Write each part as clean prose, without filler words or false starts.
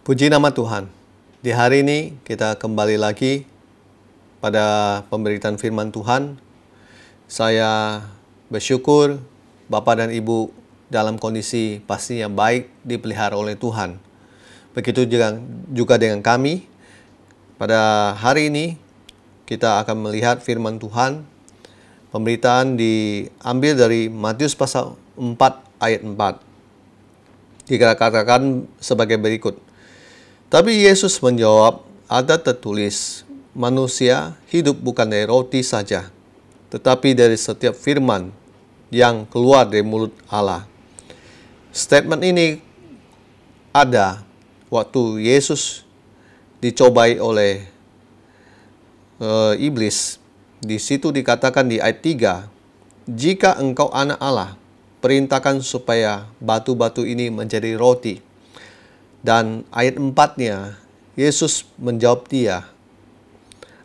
Puji nama Tuhan. Di hari ini kita kembali lagi pada pemberitaan firman Tuhan. Saya bersyukur Bapak dan Ibu dalam kondisi pastinya baik, dipelihara oleh Tuhan. Begitu juga dengan kami. Pada hari ini kita akan melihat firman Tuhan. Pemberitaan diambil dari Matius pasal 4 ayat 4. Dikatakan sebagai berikut. Tapi Yesus menjawab, ada tertulis, manusia hidup bukan dari roti saja, tetapi dari setiap firman yang keluar dari mulut Allah. Statement ini ada waktu Yesus dicobai oleh iblis. Di situ dikatakan di ayat 3, jika engkau anak Allah, perintahkan supaya batu-batu ini menjadi roti. Dan ayat 4-nya, Yesus menjawab dia,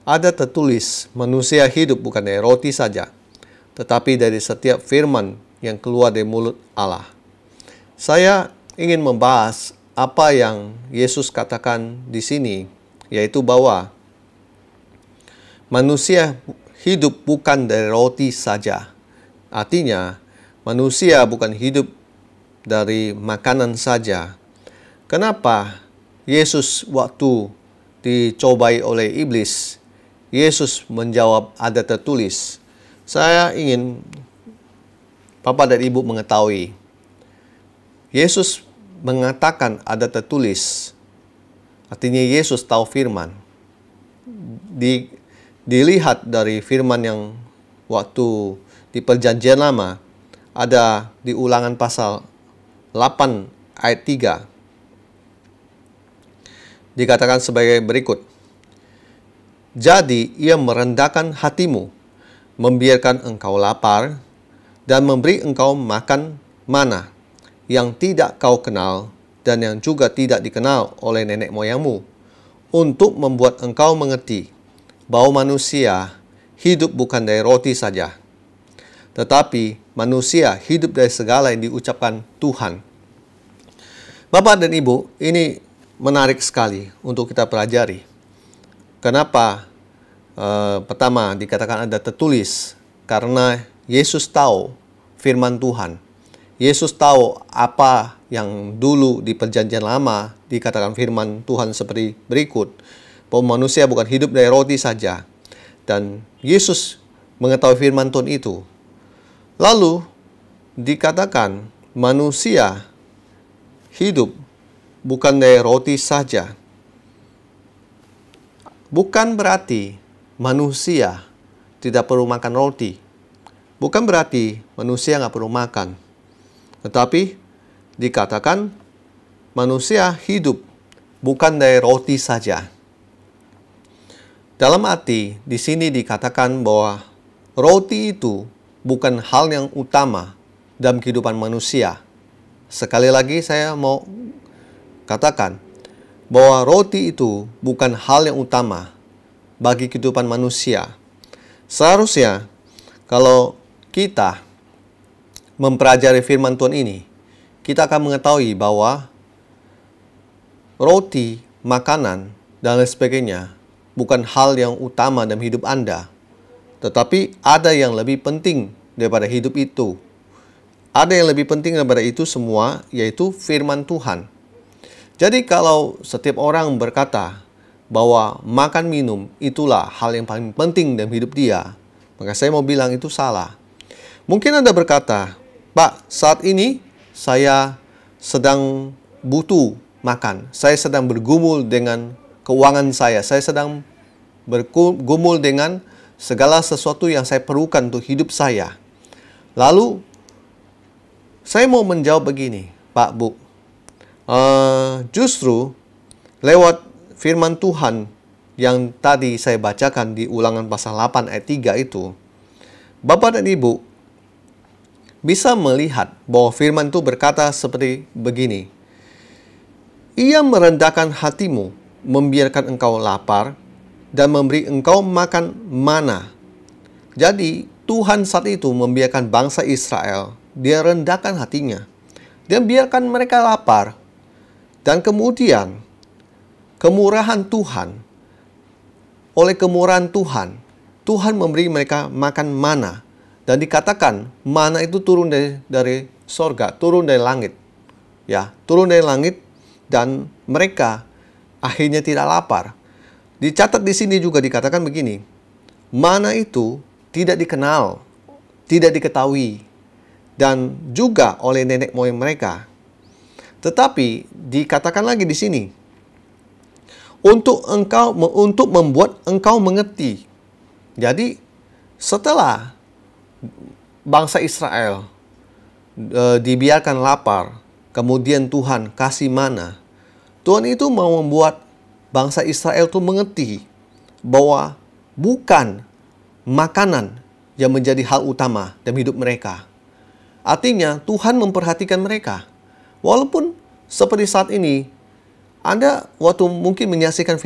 ada tertulis, manusia hidup bukan dari roti saja, tetapi dari setiap firman yang keluar dari mulut Allah. Saya ingin membahas apa yang Yesus katakan di sini, yaitu bahwa manusia hidup bukan dari roti saja. Artinya, manusia bukan hidup dari makanan saja. Kenapa Yesus waktu dicobai oleh iblis, Yesus menjawab ada tertulis? Saya ingin Bapak dan Ibu mengetahui, Yesus mengatakan ada tertulis, artinya Yesus tahu firman. Dilihat dari firman yang waktu di Perjanjian Lama, ada di Ulangan pasal 8 ayat 3. Dikatakan sebagai berikut. Jadi ia merendahkan hatimu, membiarkan engkau lapar, dan memberi engkau makan mana yang tidak kau kenal dan yang juga tidak dikenal oleh nenek moyangmu, untuk membuat engkau mengerti bahwa manusia hidup bukan dari roti saja, tetapi manusia hidup dari segala yang diucapkan Tuhan. Bapak dan Ibu, ini menarik sekali untuk kita pelajari. Kenapa pertama dikatakan ada tertulis? Karena Yesus tahu firman Tuhan. Yesus tahu apa yang dulu di Perjanjian Lama dikatakan firman Tuhan seperti berikut. Bahwa manusia bukan hidup dari roti saja. Dan Yesus mengetahui firman Tuhan itu. Lalu dikatakan manusia hidup bukan dari roti saja. Bukan berarti manusia tidak perlu makan roti. Bukan berarti manusia nggak perlu makan. Tetapi dikatakan manusia hidup bukan dari roti saja. Dalam arti di sini dikatakan bahwa roti itu bukan hal yang utama dalam kehidupan manusia. Sekali lagi saya mau katakan bahwa roti itu bukan hal yang utama bagi kehidupan manusia. Seharusnya kalau kita mempelajari firman Tuhan ini, kita akan mengetahui bahwa roti, makanan, dan lain sebagainya bukan hal yang utama dalam hidup Anda. Tetapi ada yang lebih penting daripada hidup itu. Ada yang lebih penting daripada itu semua, yaitu firman Tuhan. Jadi kalau setiap orang berkata bahwa makan minum itulah hal yang paling penting dalam hidup dia, maka saya mau bilang itu salah. Mungkin Anda berkata, Pak, saat ini saya sedang butuh makan. Saya sedang bergumul dengan keuangan saya sedang bergumul dengan segala sesuatu yang saya perlukan untuk hidup saya. Lalu, saya mau menjawab begini, Pak, Bu. Justru lewat firman Tuhan yang tadi saya bacakan di Ulangan pasal 8 ayat 3 itu, Bapak dan Ibu bisa melihat bahwa firman itu berkata seperti begini. Ia merendahkan hatimu, membiarkan engkau lapar, dan memberi engkau makan mana. Jadi Tuhan saat itu membiarkan bangsa Israel, dia rendahkan hatinya. Dia biarkan mereka lapar. Dan kemudian kemurahan Tuhan, oleh kemurahan Tuhan, Tuhan memberi mereka makan mana. Dan dikatakan mana itu turun dari sorga, turun dari langit. Ya, turun dari langit dan mereka akhirnya tidak lapar. Dicatat di sini juga dikatakan begini, mana itu tidak dikenal, tidak diketahui, dan juga oleh nenek moyang mereka. Tetapi dikatakan lagi di sini, untuk membuat engkau mengerti. Jadi setelah bangsa Israel dibiarkan lapar, kemudian Tuhan kasih mana, Tuhan itu mau membuat bangsa Israel itu mengerti bahwa bukan makanan yang menjadi hal utama dalam hidup mereka. Artinya Tuhan memperhatikan mereka. Walaupun seperti saat ini, Anda waktu mungkin menyaksikan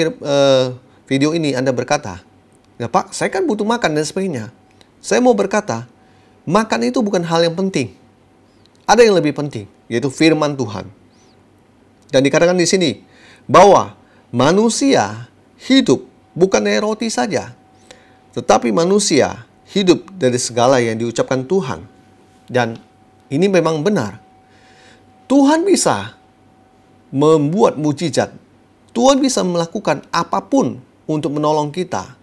video ini, Anda berkata, ya Pak, saya kan butuh makan dan sebagainya. Saya mau berkata, makan itu bukan hal yang penting. Ada yang lebih penting, yaitu firman Tuhan. Dan dikatakan di sini, bahwa manusia hidup bukan dari roti saja, tetapi manusia hidup dari segala yang diucapkan Tuhan. Dan ini memang benar. Tuhan bisa membuat mujizat. Tuhan bisa melakukan apapun untuk menolong kita.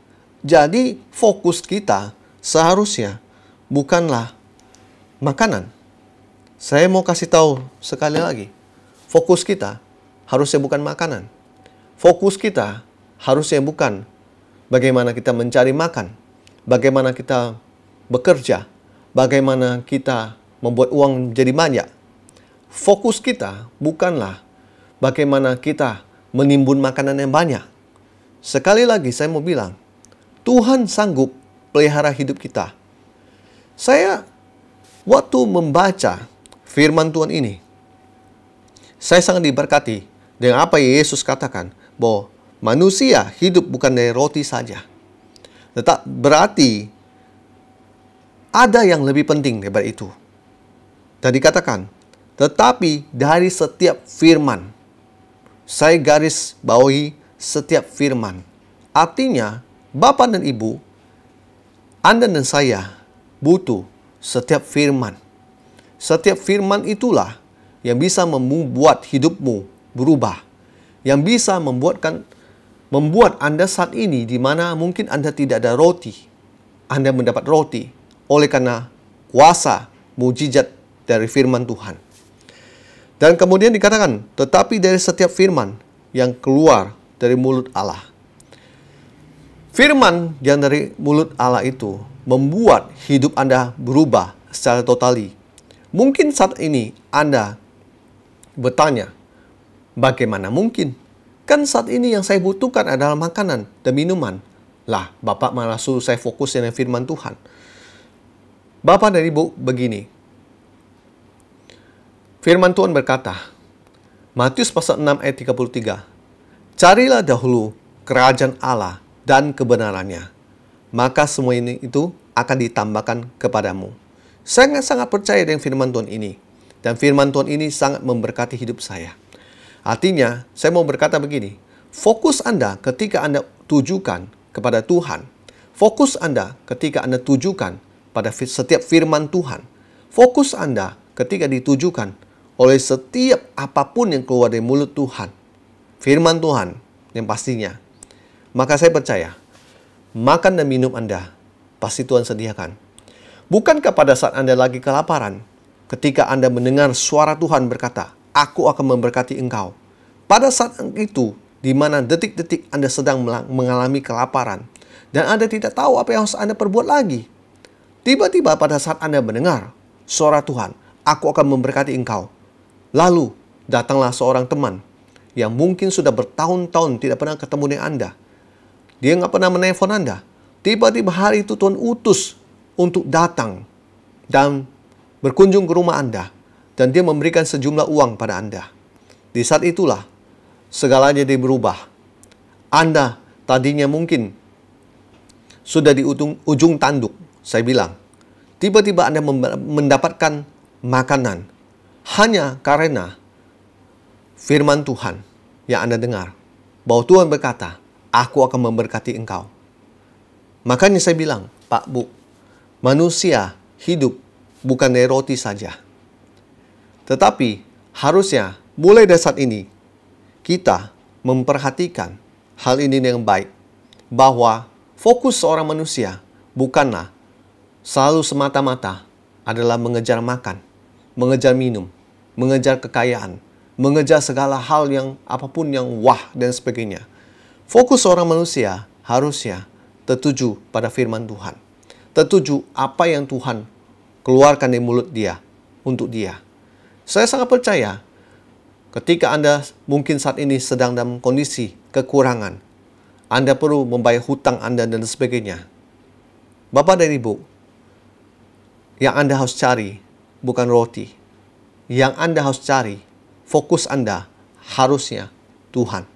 Jadi fokus kita seharusnya bukanlah makanan. Saya mau kasih tahu sekali lagi. Fokus kita harusnya bukan makanan. Fokus kita harusnya bukan bagaimana kita mencari makan. Bagaimana kita bekerja. Bagaimana kita membuat uang jadi banyak. Fokus kita bukanlah bagaimana kita menimbun makanan yang banyak. Sekali lagi saya mau bilang, Tuhan sanggup pelihara hidup kita. Saya waktu membaca firman Tuhan ini, saya sangat diberkati dengan apa Yesus katakan, bahwa manusia hidup bukan dari roti saja. Tetap berarti ada yang lebih penting daripada itu. Dan dikatakan, tetapi dari setiap firman. Saya garis bawahi setiap firman. Artinya, Bapak dan Ibu, Anda dan saya butuh setiap firman. Setiap firman itulah yang bisa membuat hidupmu berubah. Yang bisa membuat Anda saat ini di mana mungkin Anda tidak ada roti. Anda mendapat roti oleh karena kuasa mujizat dari firman Tuhan. Dan kemudian dikatakan, tetapi dari setiap firman yang keluar dari mulut Allah. Firman yang dari mulut Allah itu membuat hidup Anda berubah secara totali. Mungkin saat ini Anda bertanya, bagaimana mungkin? Kan saat ini yang saya butuhkan adalah makanan dan minuman. Lah, Bapak malah suruh saya fokus dengan firman Tuhan. Bapak dan Ibu, begini. Firman Tuhan berkata, Matius pasal 6 ayat 33, carilah dahulu kerajaan Allah dan kebenarannya, maka semua ini itu akan ditambahkan kepadamu. Saya sangat percaya dengan firman Tuhan ini. Dan firman Tuhan ini sangat memberkati hidup saya. Artinya, saya mau berkata begini, fokus Anda ketika Anda tujukan kepada Tuhan. Fokus Anda ketika Anda tujukan pada setiap firman Tuhan. Fokus Anda ketika ditujukan oleh setiap apapun yang keluar dari mulut Tuhan. Firman Tuhan yang pastinya. Maka saya percaya, makan dan minum Anda pasti Tuhan sediakan. Bukankah pada saat Anda lagi kelaparan, ketika Anda mendengar suara Tuhan berkata, aku akan memberkati engkau. Pada saat itu, di mana detik-detik Anda sedang mengalami kelaparan, dan Anda tidak tahu apa yang harus Anda perbuat lagi. Tiba-tiba pada saat Anda mendengar suara Tuhan, aku akan memberkati engkau. Lalu, datanglah seorang teman yang mungkin sudah bertahun-tahun tidak pernah ketemu dengan Anda. Dia nggak pernah menelpon Anda. Tiba-tiba hari itu Tuhan utus untuk datang dan berkunjung ke rumah Anda. Dan dia memberikan sejumlah uang pada Anda. Di saat itulah, segalanya dia berubah. Anda tadinya mungkin sudah di ujung tanduk, saya bilang. Tiba-tiba Anda mendapatkan makanan hanya karena firman Tuhan yang Anda dengar. bahwa Tuhan berkata, aku akan memberkati engkau. Makanya saya bilang, Pak, Bu, manusia hidup bukan dari roti saja. Tetapi harusnya mulai dari saat ini kita memperhatikan hal ini dengan baik. Bahwa fokus seorang manusia bukanlah selalu semata-mata adalah mengejar makan, mengejar minum, mengejar kekayaan, mengejar segala hal yang apapun yang wah dan sebagainya. Fokus seorang manusia harusnya tertuju pada firman Tuhan. Tertuju apa yang Tuhan keluarkan dari mulut dia untuk dia. Saya sangat percaya ketika Anda mungkin saat ini sedang dalam kondisi kekurangan, Anda perlu membayar hutang Anda dan sebagainya. Bapak dan Ibu, yang Anda harus cari bukan roti. Yang Anda harus cari, fokus Anda harusnya Tuhan.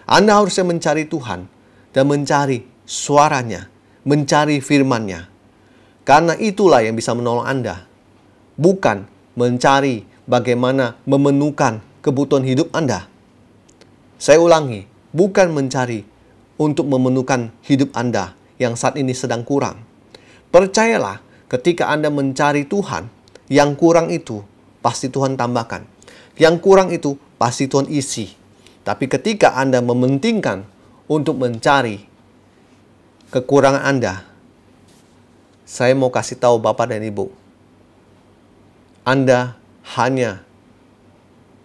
Anda harusnya mencari Tuhan dan mencari suaranya, mencari firman-Nya. Karena itulah yang bisa menolong Anda. Bukan mencari bagaimana memenuhkan kebutuhan hidup Anda. Saya ulangi, bukan mencari untuk memenuhkan hidup Anda yang saat ini sedang kurang. Percayalah, ketika Anda mencari Tuhan, yang kurang itu pasti Tuhan tambahkan. Yang kurang itu pasti Tuhan isi. Tapi ketika Anda mementingkan untuk mencari kekurangan Anda, saya mau kasih tahu Bapak dan Ibu, Anda hanya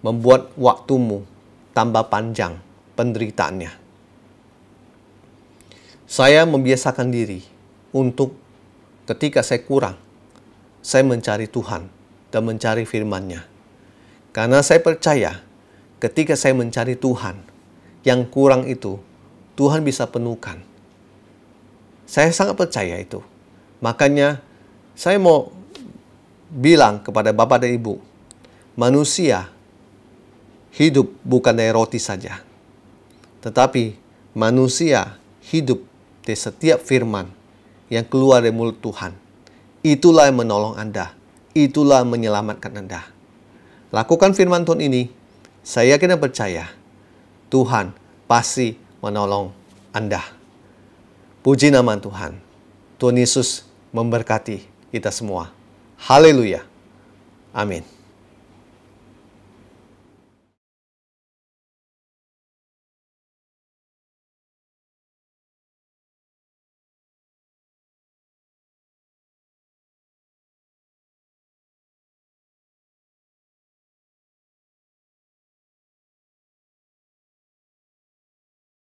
membuat waktumu tambah panjang penderitaannya. Saya membiasakan diri untuk ketika saya kurang, saya mencari Tuhan dan mencari firman-Nya. Karena saya percaya ketika saya mencari Tuhan, yang kurang itu Tuhan bisa penuhkan. Saya sangat percaya itu. Makanya saya mau bilang kepada Bapak dan Ibu, manusia hidup bukan dari roti saja, tetapi manusia hidup dari setiap firman yang keluar dari mulut Tuhan. Itulah yang menolong Anda. Itulah yang menyelamatkan Anda. Lakukan firman Tuhan ini. Saya yakin dan percaya Tuhan pasti menolong Anda. Puji nama Tuhan. Tuhan Yesus memberkati kita semua. Haleluya. Amin.